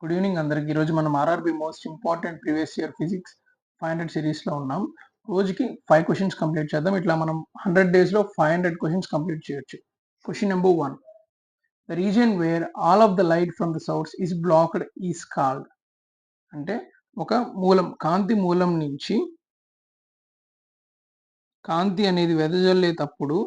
Good evening అందరికి. ఈరోజు మనం RRB most important previous year physics 500 సిరీస్లో ఉన్నాం. రోజుకి 5 క్వశ్చన్స్ కంప్లీట్ చేద్దాం. ఇట్లా మనం 100 డేస్లో 500 క్వశ్చన్స్ కంప్లీట్ చేయొచ్చు. Question number 1, the region where all of the light from the source is blocked is called. అంటే ఒక మూలం, కాంతి మూలం నుంచి కాంతి అనేది వెదజల్లేటప్పుడు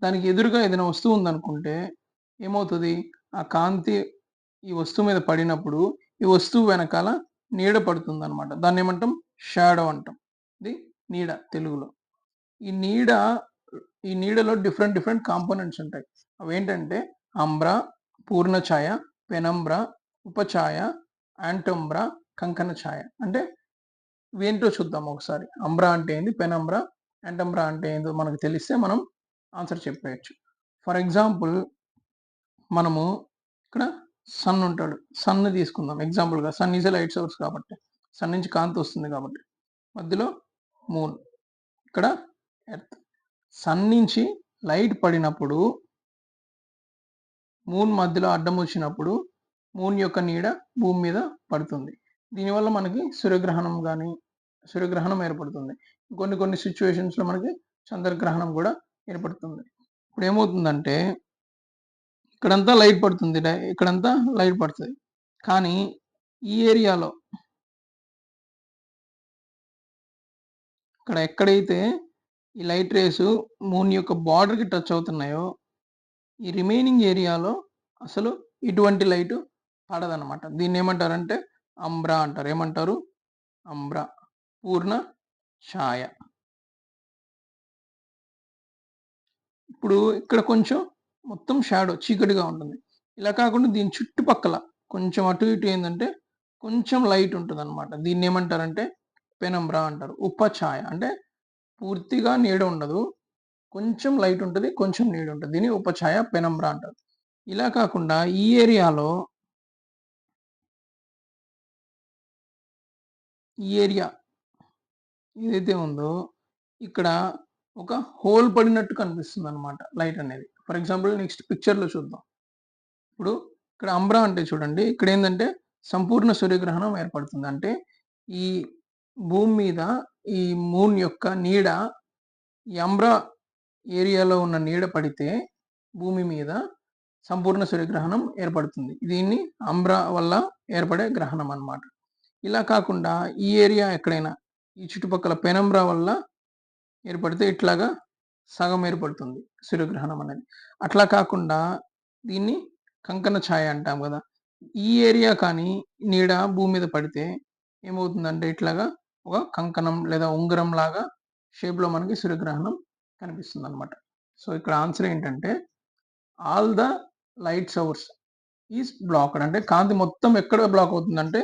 దానికి ఎదురుగా ఏదైనా వస్తువు ఉందనుకుంటే ఏమవుతుంది, ఆ కాంతి ఈ వస్తువు మీద పడినప్పుడు ఈ వస్తువు వెనకాల నీడ పడుతుంది అనమాట. దాన్ని ఏమంటాం? షాడో అంటాం. ఇది నీడ తెలుగులో. ఈ నీడ ఈ నీడలో డిఫరెంట్ డిఫరెంట్ కాంపోనెంట్స్ ఉంటాయి. అవేంటంటే అంబ్రా, పూర్ణ ఛాయ, పెనంబ్రా, ఉపఛాయ, యాంటంబ్రా, కంకణ ఛాయ. అంటే ఇవేంటో చూద్దాం ఒకసారి. అంబ్రా అంటే ఏంది, పెనంబ్రా, యాంటంబ్రా అంటే ఏందో మనకు తెలిస్తే మనం ఆన్సర్ చెప్పేయచ్చు. ఫర్ ఎగ్జాంపుల్ మనము ఇక్కడ సన్ ఉంటాడు, సన్ తీసుకుందాం ఎగ్జాంపుల్గా. Sun is a light source కాబట్టి, సన్ నుంచి కాంతి వస్తుంది కాబట్టి. మధ్యలో మూన్, ఇక్కడ ఎర్త్. సన్ నుంచి లైట్ పడినప్పుడు మూన్ మధ్యలో అడ్డం వచ్చినప్పుడు మూన్ యొక్క నీడ భూమి మీద పడుతుంది. దీనివల్ల మనకి సూర్యగ్రహణం ఏర్పడుతుంది. కొన్ని కొన్ని సిచ్యువేషన్స్లో మనకి చంద్రగ్రహణం కూడా ఏర్పడుతుంది. ఇప్పుడు ఏమవుతుందంటే ఇక్కడంతా లైట్ పడుతుంది, ఇక్కడంతా లైట్ పడుతుంది. కానీ ఈ ఏరియాలో ఇక్కడ ఎక్కడైతే ఈ లైట్ రేసు మూన్ యొక్క బార్డర్కి టచ్ అవుతున్నాయో ఈ రిమైనింగ్ ఏరియాలో అసలు ఇటువంటి లైట్ పడదనమాట. దీన్ని ఏమంటారంటే అంబ్రా అంటారు. ఏమంటారు? అంబ్రా, పూర్ణ ఛాయ. ఇప్పుడు ఇక్కడ కొంచెం మొత్తం షాడో చీకటిగా ఉంటుంది. ఇలా కాకుండా దీని చుట్టుపక్కల కొంచెం అటు ఇటు ఏంటంటే కొంచెం లైట్ ఉంటుంది అనమాట. దీన్ని ఏమంటారంటే పెనంబ్రా అంటారు. ఉపఛాయ అంటే పూర్తిగా నీడ ఉండదు, కొంచెం లైట్ ఉంటుంది, కొంచెం నీడ ఉంటుంది. దీన్ని ఉపఛాయ, పెనంబ్రా అంటారు. ఇలా కాకుండా ఈ ఏరియాలో ఈ ఏరియా ఏదైతే ఉందో ఇక్కడ ఒక హోల్ పడినట్టు కనిపిస్తుంది అనమాట లైట్ అనేది. ఫర్ ఎగ్జాంపుల్ నెక్స్ట్ పిక్చర్లో చూద్దాం. ఇప్పుడు ఇక్కడ అంబ్రా అంటే చూడండి, ఇక్కడ ఏంటంటే సంపూర్ణ సూర్యగ్రహణం ఏర్పడుతుంది. అంటే ఈ భూమి మీద ఈ మూన్ యొక్క నీడ ఈ అంబ్రా ఏరియాలో ఉన్న నీడ పడితే భూమి మీద సంపూర్ణ సూర్యగ్రహణం ఏర్పడుతుంది. దీన్ని అంబ్రా వల్ల ఏర్పడే గ్రహణం అన్నమాట. ఇలా కాకుండా ఈ ఏరియా ఎక్కడైనా ఈ చుట్టుపక్కల పెనంబ్రా వల్ల ఏర్పడితే ఇట్లాగా సగం ఏర్పడుతుంది సూర్యగ్రహణం అనేది. అట్లా కాకుండా దీన్ని కంకణ ఛాయ అంటాం కదా. ఈ ఏరియా కానీ నీడ భూమి మీద పడితే ఏమవుతుందంటే ఇట్లాగా ఒక కంకణం లేదా ఉంగరం లాగా షేప్లో మనకి సూర్యగ్రహణం కనిపిస్తుంది అనమాట. సో ఇక్కడ ఆన్సర్ ఏంటంటే all the light source is blocked. అంటే కాంతి మొత్తం ఎక్కడ బ్లాక్ అవుతుందంటే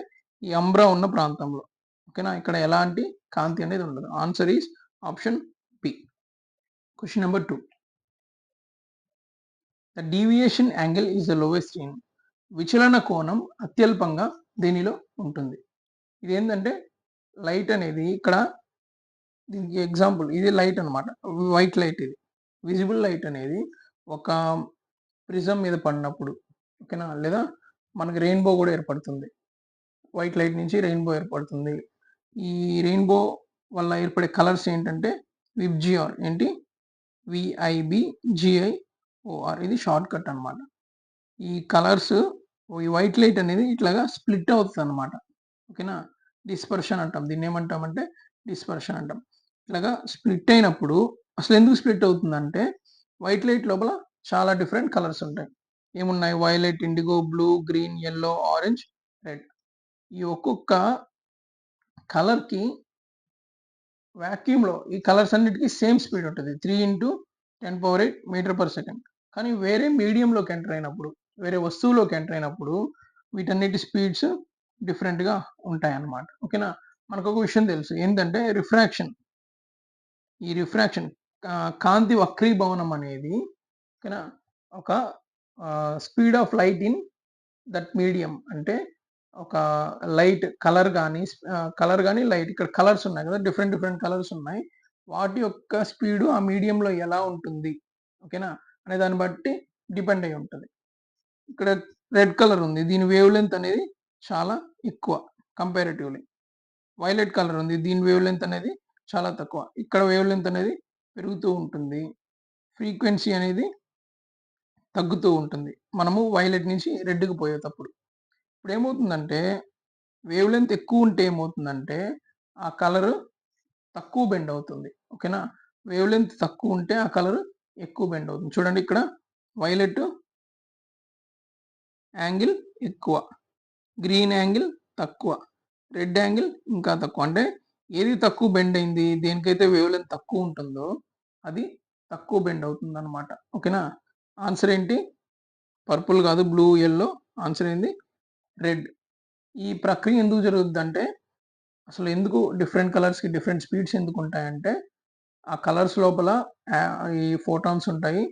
ఈ అంబ్రా ఉన్న ప్రాంతంలో. ఓకేనా, ఇక్కడ ఎలాంటి కాంతి అనేది ఉండదు. Answer is option P. Question number 2, the deviation angle is the lowest in. విచలన కోణం అత్యల్పంగా దేనిలో ఉంటుంది? ఇది ఏంటంటే లైట్ అనేది ఇక్కడ దీనికి ఎగ్జాంపుల్ ఇది లైట్ అనమాట, వైట్ లైట్. ఇది విజిబుల్ లైట్ అనేది ఒక ప్రిజం మీద పడినప్పుడు, ఓకేనా, లేదా మనకి రెయిన్బో కూడా ఏర్పడుతుంది. వైట్ లైట్ నుంచి రెయిన్బో ఏర్పడుతుంది. ఈ రెయిన్బో వల్ల ఏర్పడే కలర్స్ ఏంటంటే విబ్జిఆర్. ఏంటి? VIBGIOR. ఇది షార్ట్ కట్ అనమాట. ఈ కలర్స్ ఈ వైట్ లైట్ అనేది ఇట్లాగా స్ప్లిట్ అవుతుంది అనమాట. ఓకేనా, డిస్పర్షన్ అంటాం. దీన్ని ఏమంటామంటే డిస్పర్షన్ అంటాం. ఇట్లాగా స్ప్లిట్ అయినప్పుడు అసలు ఎందుకు స్ప్లిట్ అవుతుందంటే వైట్ లైట్ లోపల చాలా డిఫరెంట్ కలర్స్ ఉంటాయి. ఏమున్నాయి? Violet, IndiGo, blue, green, yellow, orange, red. ఈ ఒక్కొక్క కలర్కి వాక్యూమ్లో ఈ కలర్స్ అన్నిటికీ సేమ్ స్పీడ్ ఉంటుంది, 3 × 10⁸ మీటర్/సెకండ్. కానీ వేరే మీడియంలోకి ఎంటర్ అయినప్పుడు, వేరే వస్తువులోకి ఎంటర్ అయినప్పుడు వీటన్నిటి స్పీడ్స్ డిఫరెంట్గా ఉంటాయి అన్నమాట. ఓకేనా, మనకు ఒక విషయం తెలుసు ఏంటంటే రిఫ్రాక్షన్. ఈ రిఫ్రాక్షన్ కాంతి వక్రీభవనం అనేది, ఓకేనా, ఒక speed of light in that medium. అంటే ఒక లైట్ కలర్ కానీ లైట్, ఇక్కడ కలర్స్ ఉన్నాయి కదా, డిఫరెంట్ డిఫరెంట్ కలర్స్ ఉన్నాయి. వాటి యొక్క స్పీడు ఆ మీడియంలో ఎలా ఉంటుంది, ఓకేనా, అనే దాన్ని బట్టి డిపెండ్ అయి ఉంటుంది. ఇక్కడ రెడ్ కలర్ ఉంది. దీని వేవ్ లెంత్ అనేది చాలా ఎక్కువ కంపారిటివ్‌లీ. వైలెట్ కలర్ ఉంది. దీని వేవ్ లెంత్ అనేది చాలా తక్కువ. ఇక్కడ వేవ్ లెంత్ అనేది పెరుగుతూ ఉంటుంది. ఫ్రీక్వెన్సీ అనేది తగ్గుతూ ఉంటుంది. మనము వైలెట్ నుంచి రెడ్‌కి పోయేటప్పుడు. ఇప్పుడేమవుతుందంటే వేవ్ లెంత్ ఎక్కువుంటే ఏమవుతుందంటే ఆ కలరు తక్కువ బెండ్ అవుతుంది. ఓకేనా? వేవ్ లెంత్ తక్కువుంటే ఆ కలర్ ఎక్కువ బెండ్ అవుతుంది. చూడండి ఇక్కడ వైలెట్ యాంగిల్ ఎక్కువ. గ్రీన్ యాంగిల్ తక్కువ. రెడ్ యాంగిల్ ఇంకా తక్కువ. అంటే ఏది తక్కువ బెండ్ అయింది, దేనికైతే వేవ్ లెంత్ తక్కువ ఉంటుందో అది తక్కువ బెండ్ అవుతుందన్నమాట. ఓకేనా? ఆన్సర్ ఏంటి? పర్పుల్ కాదు, బ్లూ, యెల్లో. ఆన్సర్ ఏంది? రెడ్. ఈ ప్రక్రియ ఎందుకు జరుగుద్దంటే అసలు ఎందుకు డిఫరెంట్ కలర్స్‌కి డిఫరెంట్ స్పీడ్స్ ఎందుకుంటాయంటే ఆ కలర్స్ లోపల ఈ ఫోటాన్స్ ఉంటాయి.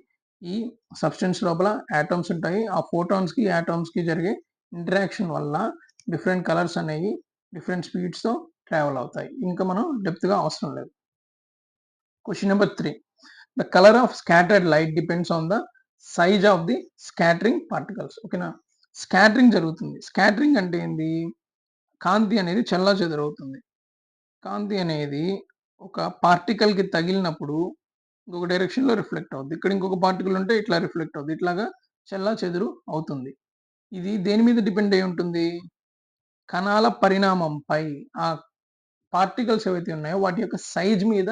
ఈ సబ్స్టెన్స్ లోపల యాటమ్స్ ఉంటాయి. ఆ ఫోటాన్స్‌కి, యాటమ్స్‌కి జరిగే ఇంటరాక్షన్ వల్ల డిఫరెంట్ కలర్స్ అనేవి డిఫరెంట్ స్పీడ్స్‌తో ట్రావెల్ అవుతాయి. ఇంకా మనం డెప్త్‌గా అవసరం లేదు. Question number 3. The colour of scattered light depends on the size of the scattering particles. ఓకేనా? స్కాటరింగ్ జరుగుతుంది. స్కాటరింగ్ అంటే ఏంది? కాంతి అనేది చెల్లాచెదరవుతుంది. కాంతి అనేది ఒక పార్టికల్‌కి తగిలినప్పుడు ఇంకొక డైరెక్షన్‌లో రిఫ్లెక్ట్ అవుద్ది. ఇక్కడ ఇంకొక పార్టికల్ ఉంటే ఇట్లా రిఫ్లెక్ట్ అవుద్ది. ఇట్లాగా చెల్లాచెదురు అవుతుంది. ఇది దేని మీద డిపెండ్ అయ్యి ఉంటుంది? కణాల పరిణామంపై. ఆ పార్టికల్స్ ఏవైతే ఉన్నాయో వాటి యొక్క సైజ్ మీద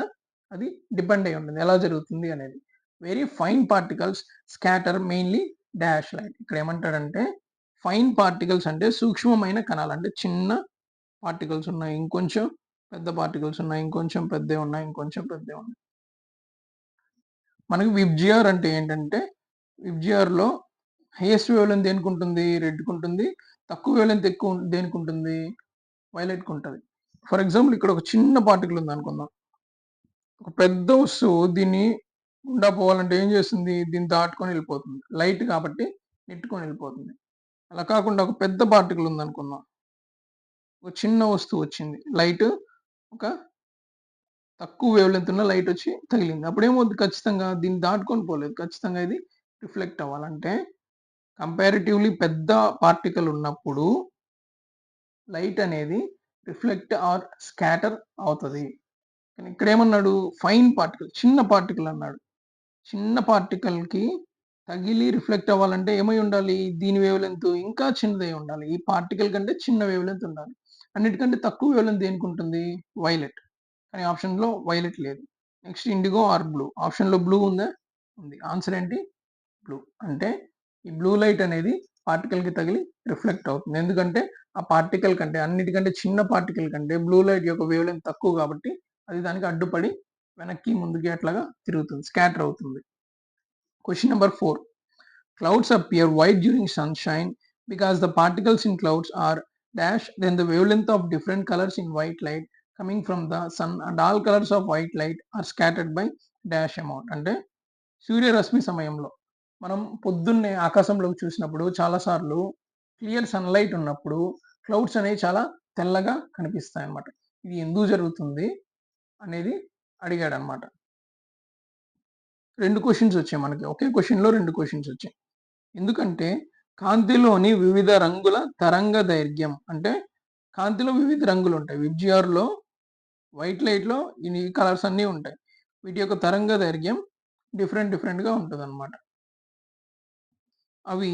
అది డిపెండ్ అయ్యి ఉంటుంది. ఎలా జరుగుతుంది అనేది. Very fine particles scatter mainly dash light. ఇక్కడ ఏమంటాడంటే ఫైన్ పార్టికల్స్ అంటే సూక్ష్మమైన కణాలు. అంటే చిన్న పార్టికల్స్ ఉన్నాయి. ఇంకొంచెం పెద్ద పార్టికల్స్ ఉన్నాయి. ఇంకొంచెం పెద్దవి ఉన్నాయి. ఇంకొంచెం పెద్దవి ఉన్నాయి. మనకి విబ్జిఆర్ అంటే ఏంటంటే, విబ్జిఆర్‌లో హైయెస్ట్ వేవ్ లెంత్ దేనికుంటుంది? రెడ్‌కుంటుంది. తక్కువ వేవ్ లెంత్ ఎక్కువ దేనికుంటుంది? వైలెట్‌కుంటది. ఫర్ ఎగ్జాంపుల్ ఇక్కడ ఒక చిన్న పార్టికల్ ఉందనుకుందాం. ఒక పెద్ద వస్తువు దీన్ని గుండా పోవాలంటే ఏం చేస్తుంది? దీన్ని దాటుకొని వెళ్ళిపోతుంది. లైట్ కాబట్టి నెట్టుకొని వెళ్ళిపోతుంది. అలా కాకుండా ఒక పెద్ద పార్టికల్ ఉందనుకుందాం. ఒక చిన్న వస్తువు వచ్చింది. లైట్ ఒక తక్కువ వేవ్ లెంత్ ఉన్న లైట్ వచ్చి తగిలింది. అప్పుడేమవుద్ది ఖచ్చితంగా దీన్ని దాటుకొని పోలేదు. ఖచ్చితంగా ఇది రిఫ్లెక్ట్ అవ్వాలంటే కంపారిటివ్‌లీ పెద్ద పార్టికల్ ఉన్నప్పుడు లైట్ అనేది రిఫ్లెక్ట్ ఆర్ స్కాటర్ అవుతది. కానీ ఇక్కడేమన్నాడు? ఫైన్ పార్టికల్ చిన్న పార్టికల్ అన్నాడు. చిన్న పార్టికల్‌కి తగిలి రిఫ్లెక్ట్ అవ్వాలంటే ఏమై ఉండాలి? దీని వేవ్ లెంత్ ఇంకా చిన్నదై ఉండాలి. ఈ పార్టికల్ కంటే చిన్న వేవ్ లెంత్ ఉండాలి. అన్నిటికంటే తక్కువ వేవ్ లెంత్ దేనికుంటుంది? వైలెట్. కానీ ఆప్షన్‌లో వైలెట్ లేదు. Next indigo or blue. ఆప్షన్‌లో బ్లూ ఉందా? ఉంది. ఆన్సర్ ఏంటి? బ్లూ. అంటే ఈ బ్లూ లైట్ అనేది పార్టికల్‌కి తగిలి రిఫ్లెక్ట్ అవుతుంది. ఎందుకంటే ఆ పార్టికల్ కంటే అన్నిటికంటే చిన్న పార్టికల్ కంటే బ్లూ లైట్ యొక్క వేవ్ లెంత్ తక్కువ కాబట్టి అది దానికి అడ్డుపడి వెనక్కి, ముందుకి అట్లాగా తిరుగుతుంది. స్కాటర్ అవుతుంది. Question number 4. Clouds appear white during sunshine because the particles in clouds are dash then the wavelength of different colors in white light coming from the sun and all colors of white light are scattered by dash amount. అంటే సూర్యరశ్మి సమయంలో మనం పొద్దున్నే ఆకాశంలోకి చూసినప్పుడు చాలా సార్లు clear sunlight ఉన్నప్పుడు క్లౌడ్స్ అనేవి చాలా తెల్లగా కనిపిస్తాయన్నమాట. ఇది ఎందుకు జరుగుతుంది అనేది అడిగాడన్నమాట. 2 క్వెషన్స్ వచ్చాయి మనకి. ఒకే క్వెషన్‌లో 2 క్వెషన్స్ వచ్చాయి. ఎందుకంటే కాంతిలోని వివిధ రంగుల తరంగదైర్ఘ్యం అంటే కాంతిలో వివిధ రంగులుంటాయి. విబ్జిఆర్‌లో వైట్ లైట్‌లో ఈ కలర్స్ అన్నీ ఉంటాయి. వీటి యొక్క తరంగదైర్ఘ్యం డిఫరెంట్‌గా ఉంటదనమాట. అవి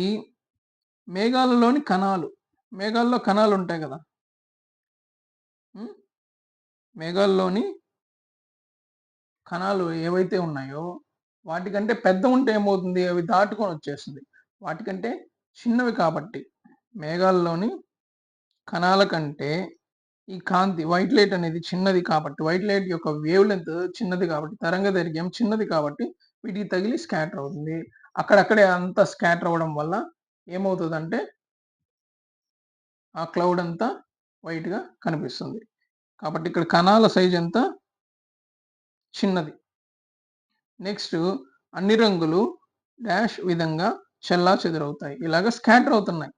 మేఘాలలోని కణాలు. మేఘాల్లో కణాలుంటాయి గదా! హ్మ్. మేఘాల్లోని కణాలు ఏవైతే ఉన్నాయో వాటికంటే పెద్దవుంటే ఏమవుతుంది? అవి దాటుకొనొచ్చేస్తుంది. వాటికంటే చిన్నవి కాబట్టి మేఘాల్లోని కణాల కంటే ఈ కాంతి వైట్ లైట్ అనేది చిన్నది కాబట్టి, వైట్ లైట్ యొక్క వేవ్ లెంత్ చిన్నది కాబట్టి, తరంగదైర్ఘ్యం చిన్నది కాబట్టి వీటికి తగిలి స్కాటర్ అవుతుంది. అక్కడక్కడే అంతా స్కాటర్ అవ్వడం వల్ల ఏమవుతదంటే, ఆ క్లౌడ్ అంతా వైట్‌గా కనిపిస్తుంది. కాబట్టి ఇక్కడ కణాల సైజ్ ఎంత? చిన్నది. నెక్స్ట్ అన్ని రంగులు డాష్ విధంగా చెల్లాచెదరవుతాయి. ఇలాగ స్కాటర్ అవుతున్నాయి.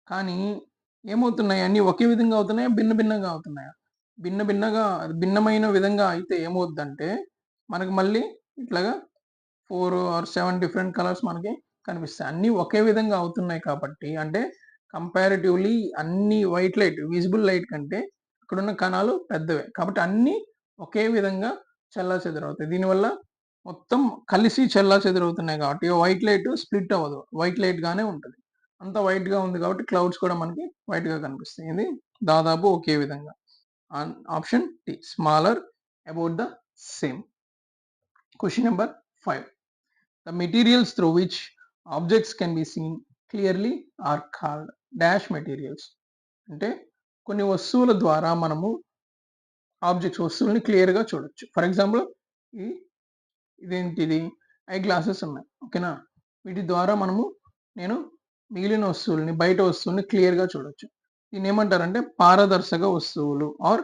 కానీ ఏమవుతున్నాయి? అన్నీ ఒకే విధంగా అవుతున్నాయా? భిన్నగా అవుతున్నాయా? భిన్నమైన విధంగా అయితే ఏమవుద్దంటే, మనకు మళ్ళీ ఇట్లాగా 4 ఆర్ 7 డిఫరెంట్ కలర్స్ మనకి కనిపిస్తాయి. అన్నీ ఒకే విధంగా అవుతున్నాయి కాబట్టి అంటే కంపారిటివ్‌లీ అన్ని వైట్ లైట్, విజిబుల్ లైట్ కంటే ఇక్కడున్న కణాలు పెద్దవే. కాబట్టి అన్నీ ఒకే విధంగా చెల్లాచెదరవుతాయి. దీనివల్ల మొత్తం కలిసి చెల్లాచెదరవుతున్నాయి కాబట్టి వైట్ లైట్ స్ప్లిట్ అవ్వదు. వైట్ లైట్ గానే ఉంటది. అంతా వైట్‌గా ఉంది కాబట్టి క్లౌడ్స్ కూడా మనకి వైట్‌గా కనిపిస్తాయి. ఇది దాదాపు ఒకే విధంగా. Option D smaller about the same. Question number 5. The materials through which objects can be seen clearly are called dash materials. అంటే కొన్ని వస్తువుల ద్వారా మనము వస్తువుల్ని క్లియర్‌గా చూడొచ్చు. ఫర్ ఎగ్జాంపుల్ ఈ ఇదేంటిది? ఐ గ్లాసెస్ ఉన్నాయి. ఓకేనా? వీటి ద్వారా నేను మిగిలిన వస్తువుల్ని, బయట వస్తువుల్ని క్లియర్‌గా చూడొచ్చు. దీన్నేమంటారంటే పారదర్శక వస్తువులు ఆర్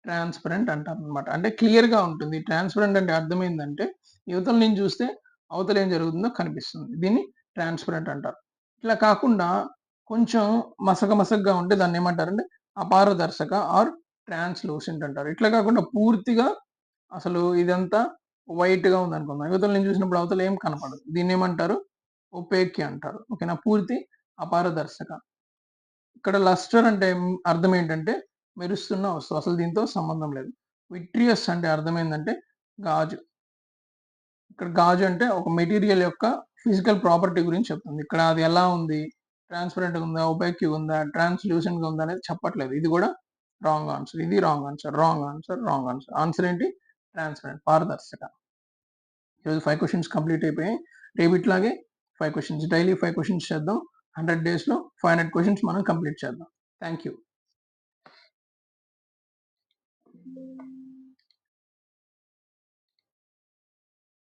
ట్రాన్స్‌పరెంట్ అంటారనమాట. అంటే క్లియర్‌గా ఉంటుంది. ట్రాన్స్‌పరెంట్ అంటే అర్థమైందంటే యువతల నుంచి చూస్తే అవతల ఏం జరుగుతుందో కనిపిస్తుంది. దీన్ని ట్రాన్స్‌పరెంట్ అంటారు. ఇట్లా కాకుండా కొంచెం మసకగా ఉంటే దాన్నేమంటారంటే అపారదర్శక ఆర్ ట్రాన్స్‌లూసెంట్ అంటారు. ఇట్లా కాకుండా పూర్తిగా అసలు ఇదంతా వైట్‌గా ఉందనుకుందాం. యువతల నుంచి చూసినప్పుడు అవతల ఏం కనపడదు. దీన్నేమంటారు? ఒపేక్ అంటారు. ఓకేనా? పూర్తి అపారదర్శక. ఇక్కడ లస్టర్ అంటే అర్థం ఏంటంటే మెరుస్తున్న వస్తువు. అసలు దీంతో సంబంధం లేదు. విట్రియస్ అంటే అర్థమైందంటే గాజు. ఇక్కడ గాజు అంటే ఒక మెటీరియల్ యొక్క ఫిజికల్ ప్రాపర్టీ గురించి చెప్తుంది. ఇక్కడ అది ఎలా ఉంది? ట్రాన్స్‌పరెంట్‌గా ఉందా? ఒపాక్‌గా ఉందా? ట్రాన్స్‌లూసెంట్‌గా ఉందా? అనేది చెప్పట్లేదు. ఇది కూడా రాంగ్ ఆన్సర్. ఇది wrong answer. Wrong answer. Wrong answer. Answer ఏంటి? ట్రాన్స్‌పరెంట్ పారదర్శక. ఈరోజు 5 క్వెషన్స్ కంప్లీట్ అయిపోయాయి. రేపు ఇట్లాగే 5 క్వెషన్స్ డైలీ 5 క్వెషన్స్ చేద్దాం. 100 డేస్‌లో 500 క్వెషన్స్ మనం కంప్లీట్ చేద్దాం. Thank you.